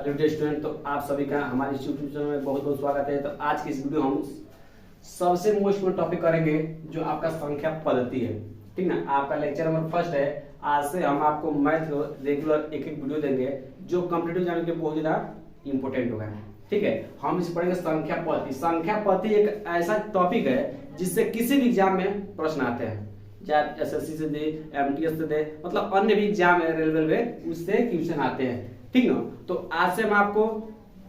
Hello dear student, तो आप सभी का हमारे यूट्यूब चैनल में बहुत बहुत स्वागत है। तो आज की इस वीडियो हम सबसे मोस्ट इम्पोर्टेंट टॉपिक करेंगे जो आपका संख्या पद्धति है। ठीक ना, आपका लेक्चर नंबर फर्स्ट है। आज से हम आपको मैथ रेगुलर एक एक वीडियो देंगे जो कॉम्पिटिटिव एग्जाम के लिए बहुत ज्यादा इंपॉर्टेंट होगा। ठीक है, हम इस पढ़ेंगे संख्या पद्धति। संख्या पद्धति एक ऐसा टॉपिक है जिससे किसी भी एग्जाम में प्रश्न आते हैं, चाहे एसएससी से दे, एमटीएस से दे, मतलब अन्य भी एग्जाम है रेलवे उससे क्वेश्चन आते हैं। ठीक ना, तो आज से हम आपको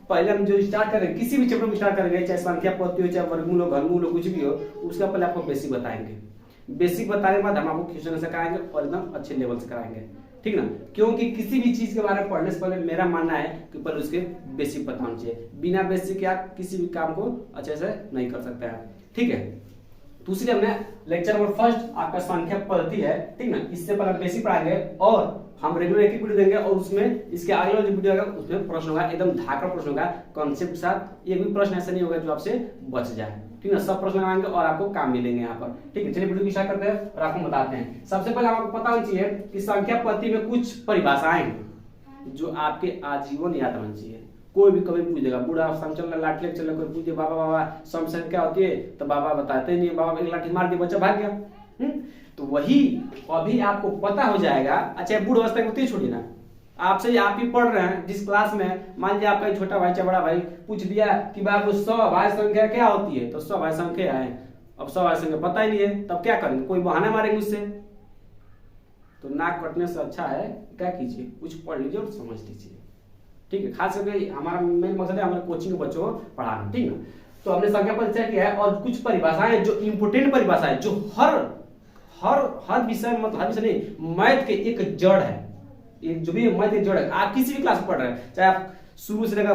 पहले हम जो स्टार्ट करेंगे, किसी भी चैप्टर में स्टार्ट करेंगे, चाहे संख्या पद्धति हो, चाहे वर्गमूल हो, घनमूल हो, कुछ भी हो, उसका पहले आपको बेसिक बताएंगे। बेसिक बताने के बाद हम आपको क्वेश्चन से कराएंगे और एकदम अच्छे लेवल से कराएंगे। ठीक ना, क्योंकि किसी भी चीज के बारे में पढ़ने से पहले मेरा मानना है कि पहले उसके बेसिक पता होना चाहिए। बिना बेसिक के आप किसी भी काम को अच्छे से नहीं कर सकते हैं। ठीक है, दूसरी हमने लेक्चर नंबर फर्स्ट आपका संख्या पद्धति है। ठीक ना, इससे पहले बेसिक पढ़ाएंगे और हम रेगुलर एक वीडियो देंगे और उसमें इसके आगे वाला जो वीडियो होगा उसमें प्रश्न होगा, एकदम धाकड़ प्रश्न होगा कॉन्सेप्ट के साथ। एक भी प्रश्न ऐसा नहीं होगा जो आपसे बच जाए। ठीक है, सब प्रश्न आएंगे और आपको काम मिलेंगे यहाँ पर। ठीक है, चलिए वीडियो की स्टार्ट करते हैं और आपको बताते हैं। सबसे पहले आपको पता होना चाहिए कि संख्या पद्धति में कुछ परिभाषाएं हैं जो आपके आजीवन याद रहनी चाहिए। कोई भी कभी पूछ देगा, बूढ़ा सम चल रहा, लाठी लेके चल रहा, कोई पूछे बाबा बाबा सम संख्या होती है, तो बाबा बताते नहीं, बाबा एक लाठी मार दी, बच्चा भाग गया। तो वही अभी आपको पता हो जाएगा। अच्छा, बूढ़ अवस्था को छोड़िए ना, आपसे आप ही पढ़ रहे हैं जिस क्लास में, मान लीजिए आपका छोटा भाई चाहे बड़ा भाई पूछ दिया कि बाबू स्वाभाविक संख्या क्या होती है, तो स्वाभाविक संख्या है। अब स्वाभाविक संख्या पता ही नहीं है, तब क्या करेंगे, कोई बहाना मारेंगे उससे। तो नाक कटने से अच्छा है क्या कीजिए, कुछ पढ़ लीजिए और समझ लीजिए। ठीक है, खास करके हमारा मेन मकसद है हमारे कोचिंग के बच्चों को पढ़ाना। ठीक है, तो हमने संख्या परिचय किया है और कुछ परिभाषाएं जो इंपोर्टेंट परिभाषाएं जो हर विषय, मतलब हर विषय नहीं, मैथ के एक जड़ है। एक जो भी मैथ एक जड़ है, आप किसी भी क्लास में पढ़ रहे हैं, चाहे आप शुरू से लेकर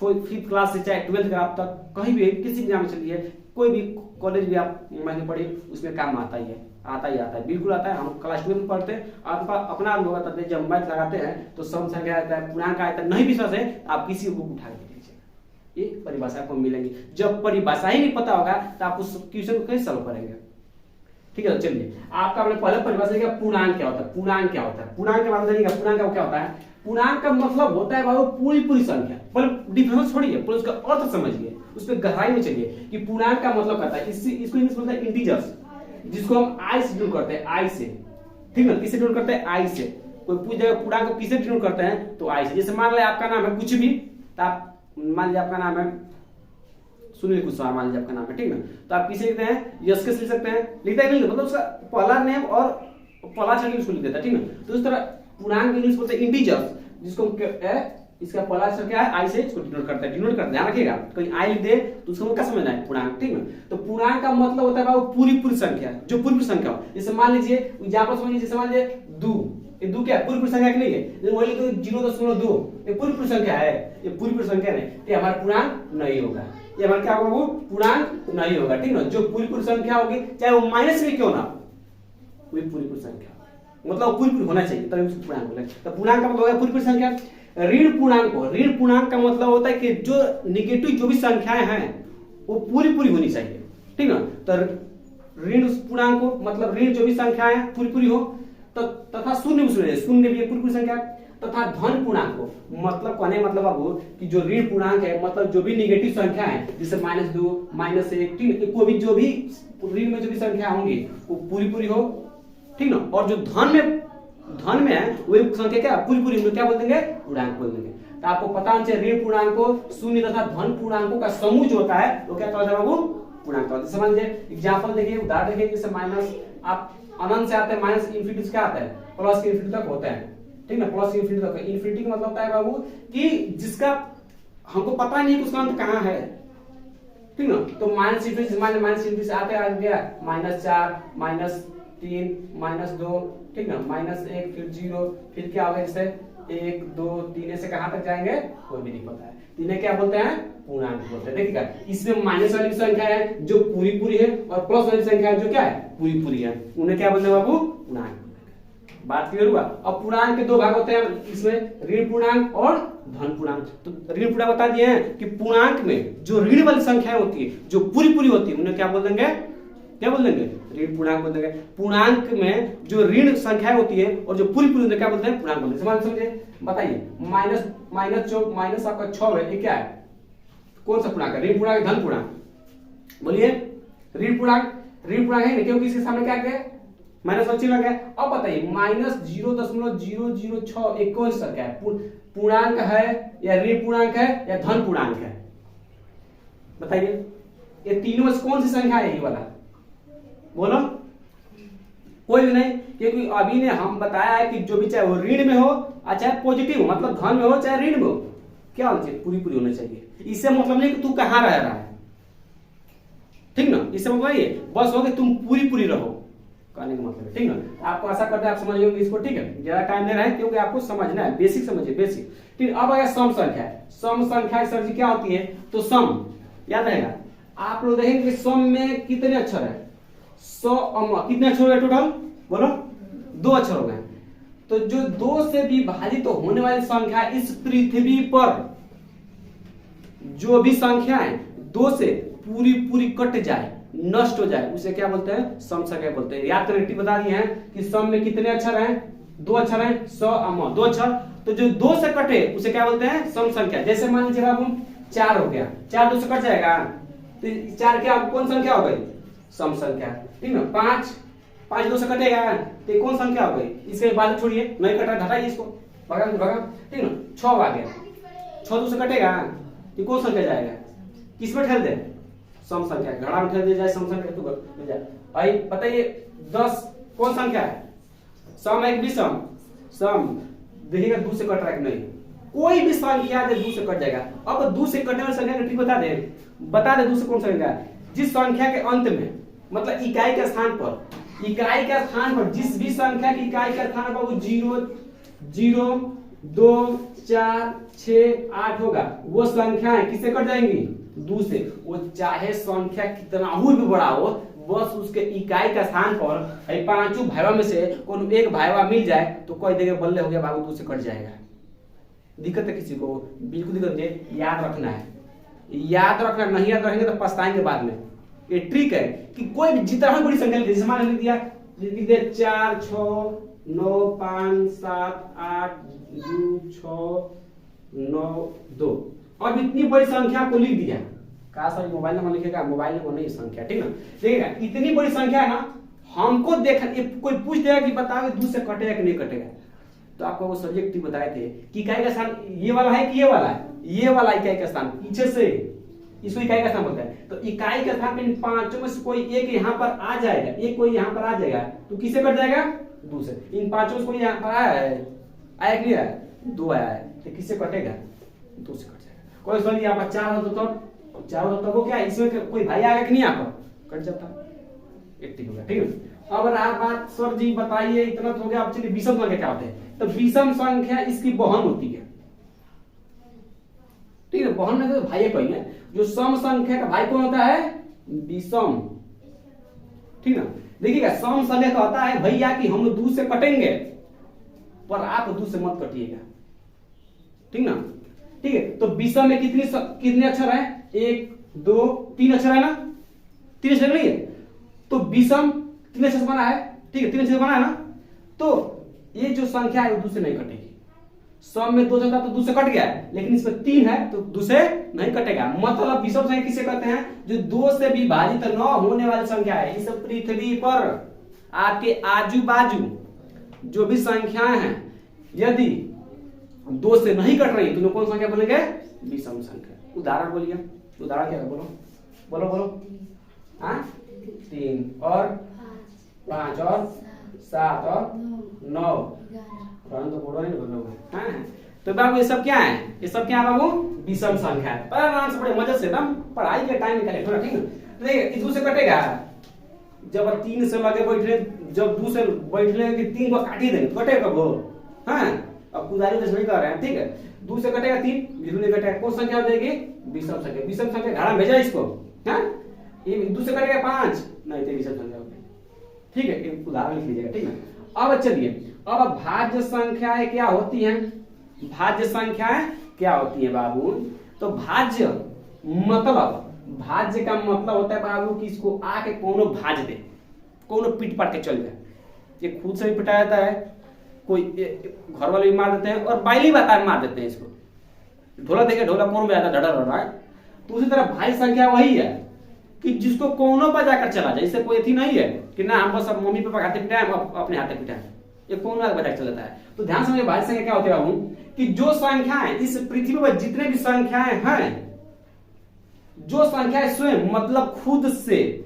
5th क्लास से चाहे 12th क्लास तक कहीं भी किसी एग्जाम में चलिए, कोई भी कॉलेज भी आप मैंने पढ़ी, उसमें काम आता ही है, आता है, बिल्कुल आता है। हम क्लास 12 में पढ़ते हैं, आपका अपना अनुभव बताते हैं, जब मैथ लगाते हैं तो सम संख्या आता है, पूर्णांक आता है। नहीं विश्वास है आप किसी बुक उठा के लीजिए, ये परिभाषा आपको मिलेंगी। जब परिभाषा ही नहीं पता होगा तो आप उस क्वेश्चन को कैसे सॉल्व करेंगे। ठीक है, चलिए आपका हमने पहले परिभाषा किया, पूर्णांक क्या होता है। पूर्णांक क्या होता है, पूर्णांक के बारे में पूर्णांक क्या होता है। पूर्णांक का मतलब होता है बाबू पूरी संख्या। पर डिफरेंस छोड़िए, पर उसका अर्थ समझिए, उस पर गहराई में चलिए कि पूर्णांक का मतलब कहता है, इसको इंग्लिश में इंटीजर्स, जिसको हम आई से डिनोट करते हैं, आई से। ठीक है, किससे डिनोट करते हैं, आई से। कोई पूछ जाएगा पूर्णांक को किससे डिनोट करते हैं, तो आई से। जैसे मान लिया आपका नाम है कुछ भी, तो आप मान लीजिए आपका नाम है सुनील कुशवाहा, मान लीजिए आपका नाम है। ठीक है, तो आप किसे लिखते हैं, यस के लिख सकते हैं, लिखता है नहीं, मतलब उसका पहला नेम और पहला अक्षर उसको लिख देता है। ठीक है, तो इस तरह पूर्णांक इंग्लिश बोलते हैं इंटीजर्स, जिसको इसका पहला अक्षर क्या है, आई से इसको डिनोट करता है। डिनोट करते ध्यान रखिएगा, कहीं आई लिख दे तो उसको क्या समझना है, पूर्णांक। ठीक है, तो पूर्णांक का मतलब होता है बाबू पूरी संख्या, जो पूरी संख्या हो। जैसे मान लीजिए एग्जांपल समझिए, जैसे मान लीजिए 2, ये 2 क्या है, पूरी संख्या नहीं है। वही तो 0.2 ये पूरी संख्या है, ये पूरी संख्या नहीं, ये हमारा पूर्णांक नहीं होगा। ये हमारा क्या होगा, वो पूर्णांक नहीं होगा। ठीक है, जो पूरी संख्या होगी, चाहे वो माइनस में क्यों ना, वही पूरी संख्या, मतलब पूरी होना चाहिए तभी उसको पूर्णांक बोलेंगे। तो पूर्णांक का मतलब होगा पूरी संख्या। ऋण पूर्णांक का मतलब होता है कि जो निगेटिव जो भी संख्याएं हैं वो पूरी होनी चाहिए। ठीक है, तो ऋण पूर्णांक को मतलब ऋण जो भी संख्याएं पूरी हो, तथा शून्य भी पूरी संख्या। तथा धन पूर्णांक को मतलब कहने मतलब बाबू कि जो ऋण पूर्णांक है, मतलब जो भी निगेटिव संख्या है, जैसे -2, -1, ठीक है, कोई भी जो भी ऋण में जो भी संख्या होंगी वो पूरी हो। ठीक ना, और जो धन में है वही संख्या क्या पूरी क्या बोल देंगे, पूर्णांक बोल देंगे। तो आपको पता होना चाहिए ऋण पूर्णांक को शून्य तथा धन पूर्णांकों का समूह जो होता है वो क्या कहता है बाबू, पूर्णांक। जैसे मान लीजिए एग्जांपल देखिए, उदाहरण देखिए, जैसे माइनस आप अनंत से आते हैं, माइनस इंफिनिटी से क्या आता है, प्लस के इंफिनिटी तक होता है। ठीक ना, प्लस इंफिनिटी तक। इंफिनिटी का मतलब होता है बाबू कि जिसका हमको पता नहीं कि उसका अंत कहां है। ठीक ना, तो माइनस इंफिनिटी से आते आ गया -4, -3, -2, ठीक ना, -1, फिर 0, फिर क्या होगा, जैसे 1, 2, 3 ऐसे कहां तक जाएंगे कोई भी नहीं पता है। इन्हें क्या बोलते हैं, पूर्णांक बोलते हैं। देखिएगा, इसमें माइनस वाली संख्या है जो पूरी है, और प्लस वाली संख्या है जो क्या है, पूरी है, उन्हें क्या बोलते हैं बाबू, पूर्णांक। बात क्लियर हुआ। अब पूर्णांक के दो भाग होते हैं, इसमें ऋण पूर्णांक और धन पूर्णांक। तो ऋण पूर्णांक बता दिए हैं कि पूर्णांक में जो ऋण वाली संख्याएं होती है, जो पूरी होती है, उन्हें क्या बोल देंगे, क्या बोल देंगे, ऋण पूर्णांक बोल देंगे। पूर्णांक में जो ऋण संख्या होती है और जो पूरी पूरी होती है क्या बोलते हैं, पूर्णांक बोलते हैं। समझिए, बताइए माइनस आपका 6 है, ये क्या है, कौन सा पूर्णांक है, ऋण पूर्णांक धन पूर्णांक, बोलिए। ऋण पूर्णांक है क्योंकि इसके सामने क्या है, माइनस और चिन्ह है। अब बताइए -0.006 एक कौन सा क्या है, पूर्णांक है या ऋण पूर्णांक है या धन पूर्णांक है, बताइए। ये तीनों में कौन सी संख्या है, ये वाला बोलो, कोई भी नहीं, क्योंकि अभी ने हम बताया है कि जो भी चाहे वो ऋण में हो चाहे पॉजिटिव हो, मतलब धन में हो चाहे ऋण में हो, क्या होना चाहिए, पूरी पूरी होनी चाहिए। इससे मतलब नहीं कि तू कहां रह रहा है, ठीक ना, इससे मतलब ये बस हो कि तुम पूरी पूरी रहो, कहने का मतलब है, ठीक ना। आपको आशा करते हैं आप समझ गए इसको, ठीक है। ज्यादा टाइम ले रहे हैं क्योंकि आपको समझना है, बेसिक समझिए, बेसिक, ठीक। अब अगर सम संख्या है, सम संख्या सर जी क्या होती है, तो सम याद रहेगा। आप लोग देखेंगे कि सम में कितने अक्षर है, 100 कितने अक्षर हो गए टोटल, बोलो 2 अक्षर हो गए। तो जो 2 से विभाजित तो होने वाली संख्या इस पृथ्वी पर जो भी संख्या है 2 से पूरी पूरी कट जाए, नष्ट हो जाए, उसे क्या बोलते हैं, सम संख्या बोलते हैं। याद करें, बता दिए हैं कि सम में कितने अक्षर हैं, 2 अक्षर हैं, 100 2 अक्षर, तो जो 2 से कटे उसे क्या बोलते हैं, सम संख्या। जैसे मान लीजिए बाबू 4 हो गया, 4 2 से कट जाएगा, तो 4 क्या कौन संख्या हो गई, सम संख्या, ठीक ना। 5 2 से कटेगा, तो कौन संख्या हो गई, इसके बाद छोड़िए, नहीं कटा, घटाइए इसको, भगा, ठीक ना। 6 आ गया, 6 2 से कटेगा, तो कौन संख्या जाएगा, किस में ठहर दे, सम संख्या, घड़ा में ठहर दे जाए, सम संख्या तो जाए। भाई बताइए 10 कौन संख्या है, सम है कि विषम, सम, देखिएगा 2 से कट रहा है कि नहीं, कोई भी संख्या है 2 से कट जाएगा। अब 2 से कटने वाली संख्या का ट्रिक बता दे 2 से कौन संख्या, जिस संख्या के अंत में, मतलब इकाई के स्थान पर जिस भी संख्या की इकाई का स्थान पर वो 0 0 2 4 6 8 होगा, वो संख्याएं किससे कट जाएंगी, 2 से। वो चाहे संख्या कितना भी बड़ा हो, बस उसके इकाई का स्थान पर पांचों भाइयों में से कोई एक भाईवा मिल जाए तो कोई देखे बल्ले हो गया बाबू, 2 से कट जाएगा। दिक्कत है किसी को, बिल्कुल दिक्कत नहीं, याद रखना है, याद रखना, नहीं याद रखेंगे तो पछताएंगे बाद में। ये ट्रिक है कि कोई भी जितना बड़ी संख्या लिख दिया 4 6 9 5 7 8 2 6 9 2, और इतनी बड़ी संख्या को लिख दिया, कहा सर मोबाइल नंबर लिखेगा, मोबाइल नंबर नहीं संख्या, ठीक ना। देखिएगा इतनी बड़ी संख्या है ना, हमको देखा कोई पूछ देगा कि बताओ 2 से कटेगा कि नहीं कटेगा, तो आपको वो सब्जेक्ट बताए थे कि इकाई का स्थान ये वाला है कि ये वाला है, ये वाला इकाई का स्थान पीछे से, इसको इकाई का स्थान बोलते हैं। तो इकाई का स्थान इन पांचों में से कोई एक यहाँ पर आ जाएगा, एक कोई यहाँ पर आ जाएगा, तो किसे कट जाएगा, 2 से। इन पांचों से कोई यहाँ पर आया कि नहीं आया, 2 आया है, तो किससे कटेगा, 2 से कट जाएगा। कोई सवाल यहाँ पर 4 हो तो 4 हो तो वो क्या है, इसमें कोई भाई आएगा कि नहीं, यहाँ पर कट जाता, एक ठीक हो गया, ठीक है। अब रहा बात, सर जी बताइए इतना तो हो गया, अब चलिए विषम संख्या क्या होते हैं। तो विषम संख्या इसकी बहन होती है, ठीक है, बहन में तो भाई कोई है, जो सम संख्या का भाई कौन होता है, विषम, ठीक ना। देखिएगा सम संख्या का होता है भैया कि हम 2 से कटेंगे, पर आप 2 से मत कटिएगा, ठीक ना, ठीक है। तो विषम में कितने अक्षर हैं, 1 2 3 अक्षर है ना, 3 अक्षर नहीं है, तो विषम 3 अक्षर से बना है, ठीक है, 3 अक्षर से बना है ना, तो ये जो संख्या है वो 2 से नहीं कटेगी। सम में 2 था तो 2 से कट गया, लेकिन इसमें 3 है तो 2 से नहीं कटेगा। मतलब विषम संख्या किसे कहते हैं, जो 2 से विभाजित न होने वाली संख्या है। इस पृथ्वी पर आपके आजू बाजू जो भी संख्याएं हैं, यदि 2 से नहीं कट रही तो कौन संख्या बोलेंगे, विषम संख्या। उदाहरण बोलिए, उदाहरण क्या है, बोलो बोलो बोलो, हाँ 3 और 5 और 7 और 9, तो बोलो नहीं बोलो, हाँ। तो बाबू ये सब क्या है, ये सब क्या है बाबू, विषम संख्या है। पर आराम से बड़े मजे से एकदम पढ़ाई के टाइम निकाले थोड़ा, ठीक है। तो देखिए 2 से कटेगा, जब 3 से लगे बैठे, जब 2 से बैठले कि 3 को काट ही देंगे तो कटेगा वो, हाँ। अब कुदारी तो नहीं कर रहे हैं, ठीक है। 2 से कटेगा 3, बिल्कुल नहीं कटेगा, कौन संख्या हो जाएगी, विषम संख्या। विषम संख्या घड़ा में भेजा इसको, हाँ। ये 2 से कटेगा 5, नहीं तो विषम संख्या होगी, ठीक है। एक उदाहरण लिख लीजिएगा, ठीक है। अब चलिए, अब भाज्य संख्याएं क्या होती हैं, भाज्य संख्याएं क्या होती है बाबू। तो भाज्य मतलब भाज्य का मतलब होता है बाबू कि इसको आके कोनो भाज दे, कोनो पीट पाट के चल जाए। ये खुद से भी पिटाया जाता है, कोई घर वाले भी मार देते हैं और बाइली बता मार देते हैं इसको। ढोला देखे ढोला कौन बजाता धड़ा रहा है, तो उसी तरह भाई संख्या वही है कि जिसको कोनो बजाकर चला जाए। इससे कोई थी नहीं है कि ना हम बस मम्मी पापा हाथे पिटाए अपने हाथे पिटाए, ये कौन बजा चलता है। तो ध्यान समझिए भाई संख्या क्या होती है बाबू कि जो संख्याएं इस पृथ्वी पर जितने भी संख्याएं हैं, जो संख्याएं स्वयं मतलब खुद से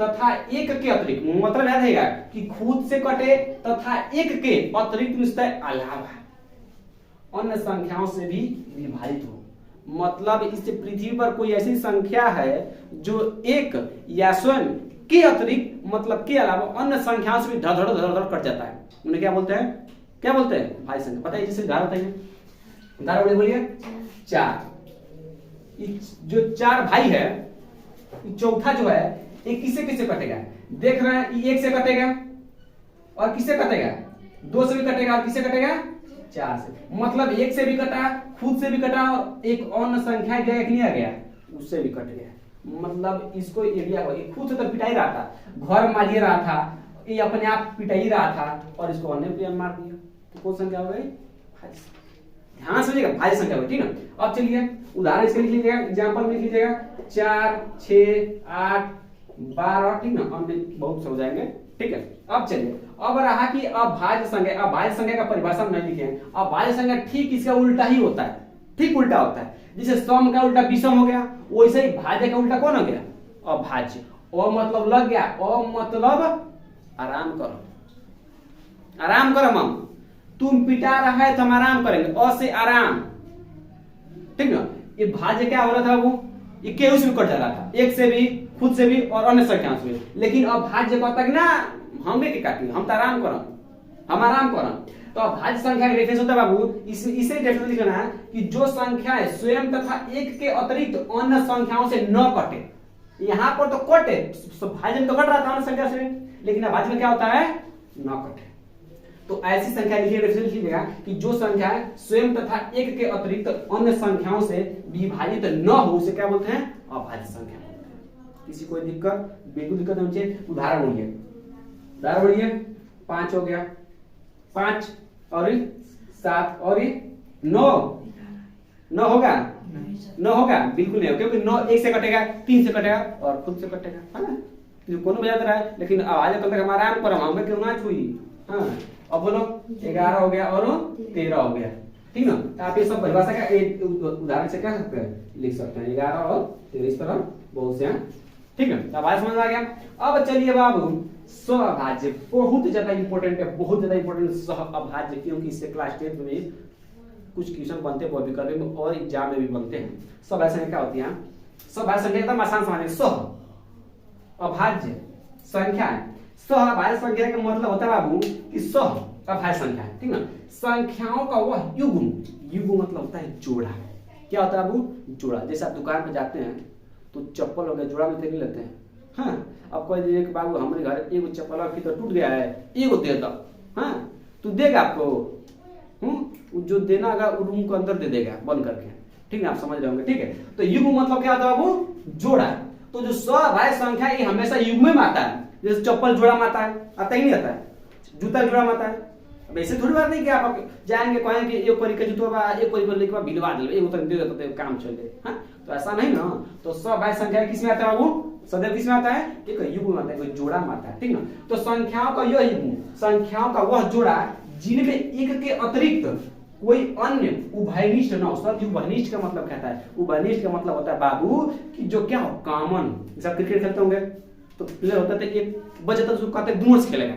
तथा एक के अतिरिक्त, मतलब याद रहेगा कि खुद से कटे तथा एक के अतिरिक्त अलावा अन्य संख्याओं से भी विभाजित हो। मतलब इस पृथ्वी पर कोई ऐसी संख्या है जो एक या स्वयं के अतिरिक्त मतलब के अलावा अन्य संख्याओं से भी धड़ धड़ धड़ धड़ कट जाता है, उन्हें क्या बोलते हैं, क्या बोलते हैं भाई संख्या। पता है जैसे उदाहरण बताइए, उदाहरण बोलिए 4। जो 4 भाई है, चौथा जो है ये किसे किसे कटेगा, देख रहे हैं, 1 से कटेगा और किससे कटेगा, 2 से भी कटेगा और किससे कटेगा, 4 से। मतलब 1 से भी कटा, खुद से भी कटा और एक अन्य संख्या गया कि नहीं आ गया, उससे भी कट गया। मतलब इसको एरिया हो, खुद से तो पिटाई रहा था, घर मारिए रहा था, ये अपने आप पिटाई रहा था और इसको अन्य मार दिया, तो कौन संख्या हो गई, ध्यान समझिएगा भाज्य संख्या हो, ठीक ना। अब चलिए उदाहरण इसके लिख लीजिएगा, एग्जांपल में लिख लीजिएगा 4, 6, 8, 12, ठीक ना, हम बहुत समझ जाएंगे, ठीक है। अब चलिए, अब रहा कि अभाज्य संख्या। अभाज्य संख्या का परिभाषा हम नहीं लिखे हैं। अभाज्य संख्या ठीक इसका उल्टा ही होता है, ठीक उल्टा होता है। जैसे सम का उल्टा विषम हो गया, वैसे ही भाज्य का उल्टा कौन हो गया, अभाज्य। अ मतलब लग गया, अ मतलब आराम करो, आराम करो मम, तुम पिटा रहा है तो हम आराम करेंगे, अ से आराम, ठीक ना। ये भाज्य क्या हो रहा था वो, ये केहू से भी कट जा रहा था, एक से भी, खुद से भी और अन्य संख्या से भी। लेकिन अब भाज्य कहता है ना हमें के काटी, हम तो आराम करम, हम आराम करम। तो अब भाज्य संख्या का डेफिनेशन होता है बाबू, इसे डेफिनेशन लिखना है कि जो संख्याएं स्वयं तथा एक के अतिरिक्त अन्य संख्याओं से न कटे। यहाँ पर तो कटे, भाज्य में तो कट रहा था अन्य संख्या से, लेकिन भाज्य में क्या होता है, न कटे। तो ऐसी संख्या लिखिए, डेफिनेशन लिखिएगा कि जो संख्याएं स्वयं तथा एक के अतिरिक्त अन्य संख्याओं से विभाजित न हो उसे क्या बोलते हैं, अभाज्य संख्या। किसी कोई दिक्कत, बिल्कुल दिक्कत नहीं चाहिए। उदाहरण बोलिए, उदाहरण बोलिए 5 हो गया, 5 और 7 और 9, 9 होगा, 9 होगा, बिल्कुल नहीं, क्योंकि 9 1 से कटेगा, 3 से कटेगा और खुद से कटेगा, है ना। कौन बजा रहा है, लेकिन आवाज कल तक हमारा आराम पर हमें क्यों ना छुई। हाँ, अब बोलो 11 हो गया और 13 हो गया, ठीक ना। तो आप ये सब परिभाषा का एक उदाहरण से क्या सकते हैं, लिख सकते हैं 11 और 13, इस तरह बहुत से, ठीक है। अब आज समझ में आ गया। अब चलिए बाबू सहअभाज्य बहुत ज्यादा इंपॉर्टेंट है, बहुत ज्यादा इंपॉर्टेंट सहअभाज्य, क्योंकि इससे क्लास 10 में कुछ क्वेश्चन बनते हैं, वो भी करने में और एग्जाम में भी बनते हैं। सहअभाज्य संख्या क्या होती है, सहअभाज्य संख्या एकदम आसान समझिए, सहअभाज्य संख्या। सहअभाज्य संख्या का मतलब होता है बाबू कि सहअभाज्य संख्या, ठीक ना, संख्याओं का वह युग्म, युग्म मतलब होता है जोड़ा। क्या होता है बाबू, जोड़ा। जैसे आप दुकान पे जाते हैं तो चप्पल हो गया, जोड़ा में नहीं लेते हैं। हाँ, अब कोई एक बाबू हमारे घर एगो चप्पल की तो टूट गया है, एगो दे दो, हाँ तो देगा आपको, जो देना होगा रूम को अंदर दे देगा बंद करके, ठीक है, आप समझ रहे होंगे, ठीक है। तो युग्म मतलब क्या होता है बाबू, जोड़ा। तो जो सहअभाज्य संख्या ये हमेशा युग्म में आता है। जैसे चप्पल जोड़ा में आता है, आता ही नहीं आता है, जूता जोड़ा में आता है। अब ऐसे थोड़ी बात नहीं कि आप जाएंगे कहेंगे कि एक परी के जूता एक परी को लेके भिलवा दे, एगो तो दे देते काम चल जाए, हाँ तो ऐसा नहीं ना। तो सहअभाज्य संख्या किस में आता है बाबू, सदैव किस में आता है, एक युग्म में आता है, कोई जोड़ा में आता है, ठीक ना। तो संख्याओं का यह युग्म, संख्याओं का वह जोड़ा जिनमें एक के अतिरिक्त कोई अन्य उभयनिष्ठ न हो। सर उभयनिष्ठ का मतलब कहता है, उभयनिष्ठ का मतलब होता है बाबू कि जो क्या हो, कॉमन। जैसे आप क्रिकेट खेलते होंगे तो प्लेयर होता है एक बजे तक कहते हैं दोनों से खेलेगा,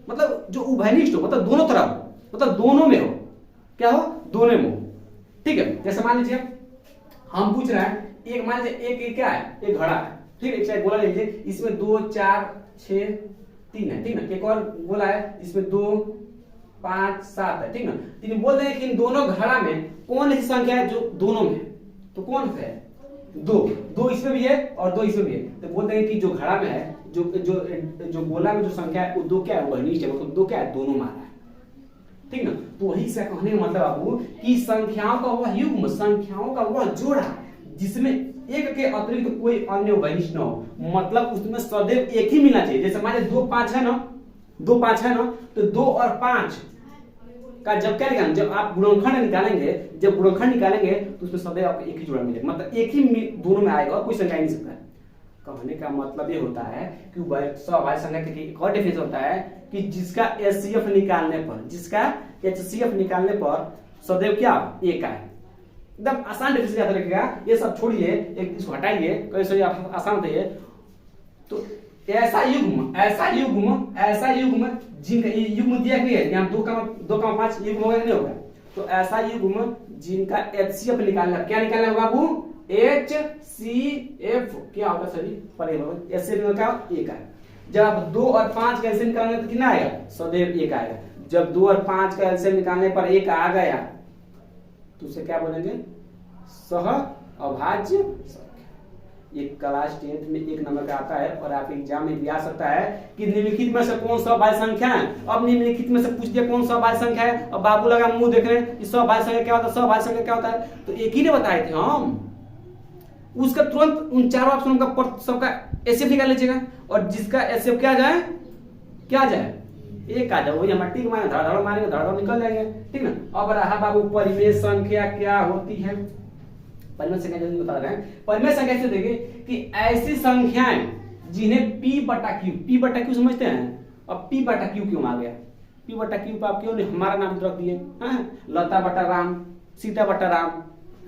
मतलब जो उभयनिष्ठ हो, मतलब दोनों तरफ, मतलब दोनों में हो, क्या हो, दोनों में हो, ठीक है। जैसे मान लीजिए हम पूछ रहे हैं, एक मान लीजिए एक क्या है, एक घड़ा है, ठीक है, एक गोला लीजिए, इसमें 2, 4, 6, 3 है, ठीक ना। एक और गोला है, इसमें 2, 5, 7 है, ठीक ना। तीन बोल रहे हैं कि इन दोनों घड़ा में कौन ऐसी संख्या है जो दोनों में है, तो कौन सा है, 2 इसमें भी है और 2 इसमें भी है। तो बोलते हैं कि जो घड़ा में है, जो गोला में जो संख्या है वो 2 क्या है, वो नीचे है, मतलब 2 क्या है, दोनों मारा है, ठीक ना। तो वही से कहने का मतलब बाबू कि संख्याओं का वह युग्म, संख्याओं का वह जोड़ा जिसमें एक के अतिरिक्त कोई अन्य वरिष्ठ न हो, मतलब उसमें सदैव एक ही मिलना चाहिए। जैसे मान लीजिए 2 5 है ना, 2 5 है ना, तो 2 और 5 का जब क्या निकालेंगे, जब आप गुणनखंड निकालेंगे, जब गुणनखंड निकालेंगे तो उसमें सदैव आपको एक ही जोड़ा मिलेगा, मतलब एक ही दोनों में आएगा और कोई संख्या नहीं सकता है। कहने का मतलब ये होता है कि स्वाभाविक संख्या की एक और डिफरेंस होता है कि जिसका एचसीएफ निकालने पर, जिसका एचसीएफ निकालने पर सदैव क्या एक आए। एकदम आसान डिफरेंस याद रखिएगा, ये सब छोड़िए, एक इसको हटाइए, कैसे आसान होता है। तो ऐसा युग्म जिनका युग्म दिया गया है, यहाँ 2,5 युग्म होगा नहीं होगा, तो ऐसा युग्म जिनका एचसीएफ निकालना, क्या निकालना है बाबू, HCF क्या होगा सभी परिवर्तन, एचसीएफ का एक आएगा। जब आप 2 और 5 का एलसीएम निकालने तो कितना आएगा, सदैव एक आएगा। जब 2 और 5 का एलसीएम निकालने पर एक आ गया तो उसे क्या बोलेंगे, सह अभाज्य संख्या। ये क्लास 10th में 1 नंबर का आता है और आप एग्जाम में भी आ सकता है कि निम्नलिखित में से कौन सा अभाज्य संख्या है। अब निम्नलिखित में से पूछ दिया कौन सा अभाज्य संख्या है, अब बाबू लगा मुंह देख रहे हैं कि अभाज्य संख्या क्या होता है, अभाज्य संख्या क्या होता है, तो एक ही ने बताए थे हम। उसका तुरंत उन चारों ऑप्शन का सबका एचसीएफ निकाल लीजिएगा और जिसका एचसीएफ क्या जाए, क्या जाए, एक आ जाए, वही हम टिक मारेंगे, धड़ मारेंगे, धड़ निकल जाएंगे, ठीक ना। अब रहा बाबू परिमेय संख्या क्या होती है। परिमेय संख्या जल्दी बता रहे हैं। परिमेय संख्या से देखिए कि ऐसी संख्याएं जिन्हें p बटा q समझते हैं। अब p बटा q क्यों आ गया, p बटा q पर आप क्यों नहीं हमारा नाम रख दिए, लता बटा राम, सीता बटा राम,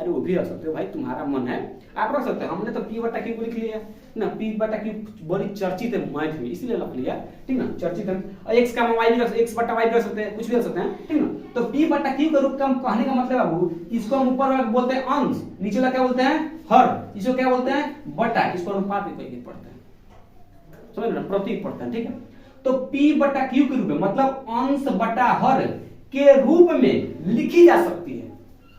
अरे वो भी रख सकते हो भाई, तुम्हारा मन है आप रख सकते हो। हमने तो p बटा q को लिख लिया ना, p बटा q बड़ी चर्चित है मैथ में, इसलिए लिख लिया, ठीक ना, चर्चित है। और x का y भी रख, x बटा y भी रख सकते हैं, कुछ भी रख सकते हैं, ठीक ना। तो p बटा q का रूप का कहने का मतलब बाबू, इसको हम ऊपर वाला बोलते हैं अंश, नीचे वाला क्या बोलते हैं हर, इसको क्या बोलते हैं बटा, इसको अनुपात भी पढ़ते हैं, समझ रहे ना, प्रतीक पढ़ते हैं, ठीक है। तो p बटा q के रूप में मतलब अंश बटा हर के रूप में लिखी जा सकती है,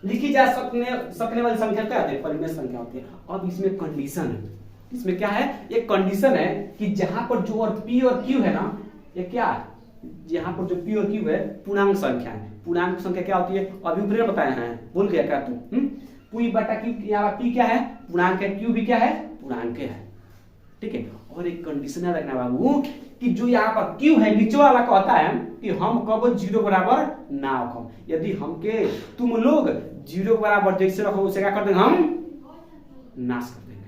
लिखी जा सकने वाली संख्या क्या होती है, परिमेय संख्या होती है। अब इसमें कंडीशन है, इसमें क्या है, एक कंडीशन है कि जहां पर जो और p और q है ना, ये क्या है, यहाँ पर जो p और q है पूर्णांक संख्या है। पूर्णांक संख्या क्या होती है, अभी ऊपर बताए हैं, भूल गया क्या तुम, p बटा q, यहाँ p क्या है पूर्णांक है, q भी क्या है पूर्णांक है, ठीक है। और एक कंडीशन है रखना बाबू कि जो यहाँ पर q है नीचे वाला कहता है कि हम कब 0 बराबर ना रखो। यदि हम के तुम लोग 0 बराबर जैसे रखो उसे क्या कर देंगे, हम नाश कर देंगे।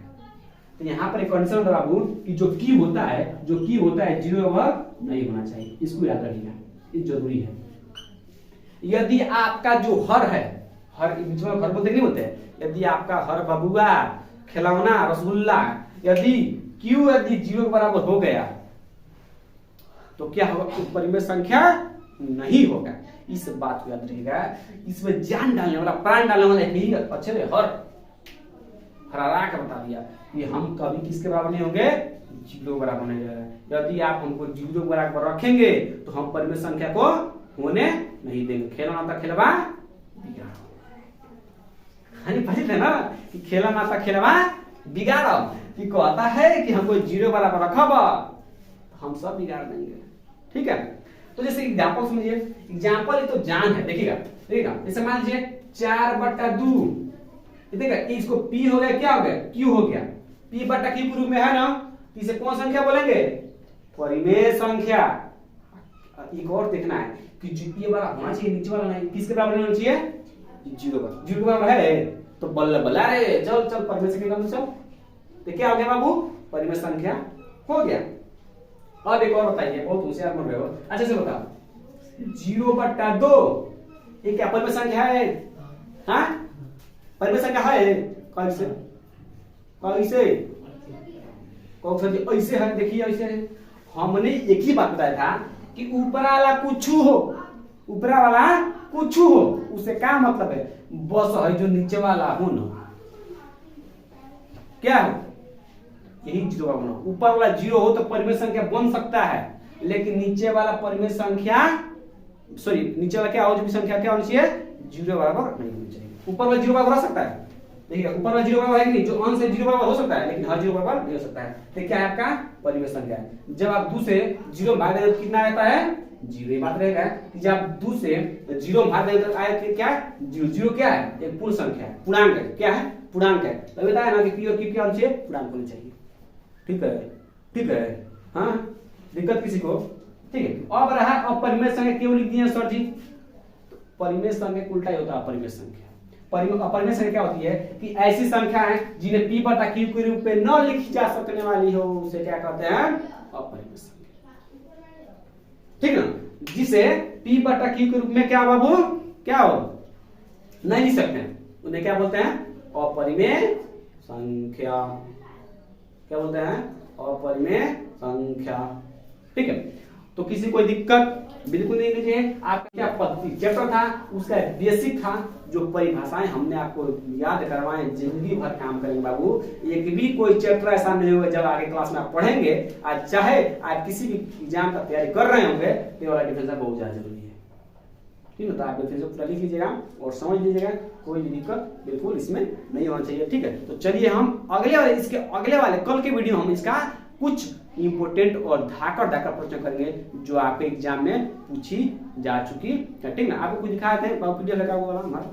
तो यहाँ पर एक कंडीशन होता है बाबू कि जो q होता है, जो q होता है 0 बराबर नहीं होना चाहिए, इसको याद रखिएगा, ये जरूरी है। यदि आपका जो हर है, हर बीच में हर बोलते नहीं होते, यदि आपका हर बबुआ खिलौना रसगुल्ला यदि q यदि 0 बराबर हो गया तो क्या होगा, परिमेय संख्या नहीं होगा। इस बात को याद रखिएगा, इसमें जान डालने वाला, प्राण डालने वाला यही अच्छे हर हरारा का बता दिया कि हम कभी किसके बराबर नहीं होंगे, 0 बराबर नहीं होगा। यदि आप हमको 0 बराबर रखेंगे तो हम परिमेय संख्या को होने नहीं देंगे। खेला नाता खेलवा बिगाड़ो, पढ़े थे ना कि खेला नाता खेलवा बिगाड़ो, कि कहता है कि हमको 0 बराबर रखब हम सब बिगाड़ देंगे, ठीक है। तो जैसे एग्जांपल समझिए, एग्जांपल ये तो जान है, देखिएगा जैसे मान लीजिए 4/2, देखिएगा इसको p हो गया, क्या हो गया q हो गया, p बटा q के रूप में है ना, तो इसे कौन संख्या बोलेंगे, परिमेय संख्या। एक और देखना है कि जीपीए वाला होना चाहिए, नीचे वाला नहीं, किसके बराबर होना चाहिए, 0 बराबर, 0 बराबर है तो बल्ले बल्ला रे चल परिमेय संख्या निकाल चल, तो क्या हो गया बाबू, परिमेय संख्या हो गया। अब एक और बताइए, बहुत होशियार बन रहे हो, अच्छे से बताओ, 0/2 ये क्या परिमेय संख्या है, हाँ परिमेय संख्या है, कैसे ऐसे है, देखिए ऐसे है। हमने एक ही बात बताया था कि ऊपर वाला कुछ हो, ऊपर वाला कुछ हो, उसे क्या मतलब है, बस है जो नीचे वाला हो ना, क्या हो यही 0 बना। ऊपर वाला 0 हो तो परिमेय संख्या बन सकता है, लेकिन नीचे वाला परिमेय संख्या नीचे वाला क्या हो, जो भी संख्या क्या होनी चाहिए 0 बराबर नहीं होनी चाहिए। ऊपर वाला 0 बराबर हो सकता है, देखिए ऊपर वाला 0 बराबर है कि नहीं, जो अंश है 0 बराबर हो सकता है लेकिन हर 0 बराबर नहीं हो सकता है। तो क्या है आपका परिमेय संख्या है। जब आप 2 से 0 भाग देंगे तो कितना रहता है 0, ये बात रहेगा कि जब आप 2 से 0 भाग देंगे तो आया क्या है 0। 0 क्या है एक पूर्ण संख्या है, पूर्णांक है। क्या है पूर्णांक है। तो बताया ना कि पी और क्यू के अंश पूर्णांक होने चाहिए। ठीक है ठीक है, हाँ दिक्कत किसी को, ठीक है। अब रहा अपरिमेय संख्या, क्यों लिख दिए सर जी, परिमेय संख्या उल्टा ही होता है अपरिमेय संख्या। अपरिमेय संख्या क्या होती है कि ऐसी संख्या है जिन्हें p बटा q के रूप में न लिखी जा सकने वाली हो, उसे क्या कहते हैं अपरिमेय संख्या। ठीक ना, जिसे p बटा q के रूप में क्या बाबू क्या हो नहीं लिख सकते हैं, उन्हें क्या बोलते हैं अपरिमेय संख्या। क्या बोलते हैं अपरिमेय संख्या। ठीक है, तो किसी कोई दिक्कत बिल्कुल नहीं लीजिए। आपका क्या पद्धति चैप्टर था उसका बेसिक था, जो परिभाषाएं हमने आपको याद करवाए जिंदगी भर काम करेंगे बाबू। एक भी कोई चैप्टर ऐसा नहीं होगा जब आगे क्लास में आप पढ़ेंगे, आज चाहे आप किसी भी एग्जाम का तैयारी कर रहे होंगे तो वाला डिफेंस बहुत ज्यादा जरूरी है। ठीक है, तो आप डिफेंस पूरा लिख लीजिएगा और समझ लीजिएगा, कोई भी दिक्कत बिल्कुल इसमें नहीं होना चाहिए। ठीक है, तो चलिए हम इसके अगले वाले कल के वीडियो हम इसका कुछ इंपोर्टेंट और धाकर प्रश्न करेंगे जो आपके एग्जाम में पूछी जा चुकी है। ठीक ना, आपको कुछ दिखाए थे पीडीएफ लगा हुआ हमारा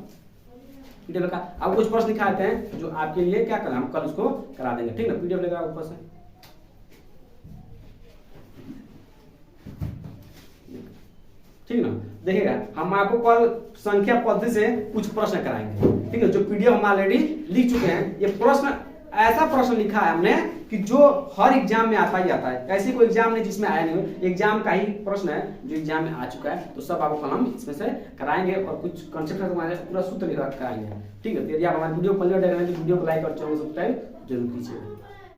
पीडीएफ लगा, आपको कुछ प्रश्न दिखाए थे जो आपके लिए क्या करना, हम कल उसको करा देंगे। ठीक ना, पीडीएफ लगा ऊपर से, ठीक ना। देखिएगा हम आपको कल संख्या पद्धति से कुछ प्रश्न कराएंगे। ठीक है, जो पीडीएफ हम ऑलरेडी लिख चुके हैं। ये प्रश्न ऐसा प्रश्न लिखा है हमने कि जो हर एग्जाम में आता ही आता है, ऐसी कोई एग्जाम नहीं जिसमें आया नहीं हो। एग्जाम का ही प्रश्न है जो एग्जाम में आ चुका है, तो सब आपको हम इसमें से कराएंगे और कुछ कॉन्सेप्ट हमारे पूरा सूत्र लिखा कराएंगे। ठीक है, तो यदि आप हमारे वीडियो को पहले देख रहे हैं तो वीडियो को लाइक और चैनल को सब्सक्राइब जरूर कीजिए।